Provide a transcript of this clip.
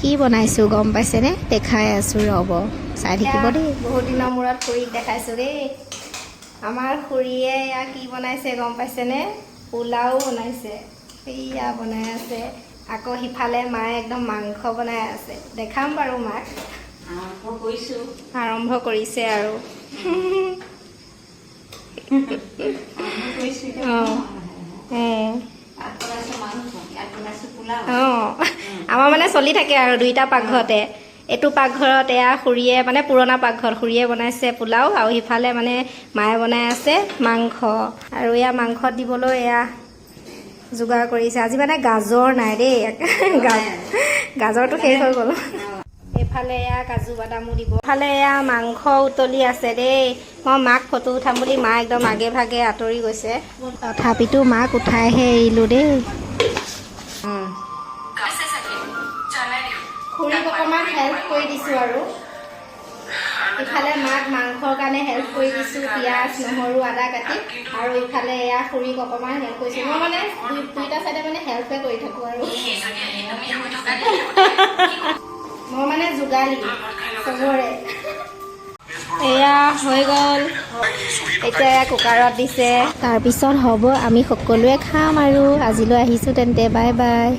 কি বনাইছোঁ গম পাইছেনে? দেখাই আছোঁ ৰ'ব, চাই থাকিব দেই। বহুত দিনৰ মূৰত খুৰীক দেখাইছোঁ দেই। আমাৰ খুৰীয়ে এয়া কি বনাইছে গম পাইছেনে? পোলাও বনাইছে, সেয়া বনাই আছে। আকৌ সিফালে মায়ে একদম মাংস বনাই আছে। দেখাম বাৰু মাক। আৰম্ভ কৰিছে আৰু আমাৰ মানে চলি থাকে আৰু দুইটা পাকঘৰতে। এইটো পাকঘৰত এয়া খুৰীয়ে মানে পুৰণা পাকঘৰত খুৰীয়ে বনাইছে পোলাও, আৰু সিফালে মানে মায়ে বনাই আছে মাংস। আৰু এয়া মাংসত দিবলৈ এয়া যোগাৰ কৰিছে। আজি মানে গাজৰ নাই দেই, গাজৰটো শেষ হৈ গ'ল। এইফালে এয়া কাজু বাদামো দিব। এইফালে এয়া মাংস উতলি আছে দেই। মই মাক ফটো উঠাম বুলি মা একদম আগে ভাগে আঁতৰি গৈছে, তথাপিতো মাক উঠাইহে এৰিলোঁ দেই। খুৰীক অকণমান হেল্প কৰি দিছোঁ আৰু ইফালে মাক মাংসৰ কাৰণে হেল্প কৰি দিছোঁ, পিঁয়াজ নহৰু আদা কাটি। আৰু ইফালে এয়া খুৰীক অকণমান হেল্প কৰিছোঁ। মই মানে দুইটা চাইডে মানে হেল্পে কৰি থাকোঁ আৰু মই মানে যোগালী চবৰে। এয়া হৈ গ'ল, এতিয়া এয়া কুকাৰত দিছে। তাৰপিছত হ'ব, আমি সকলোৱে খাম আৰু আজিলৈ আহিছোঁ তেন্তে, বাই বাই।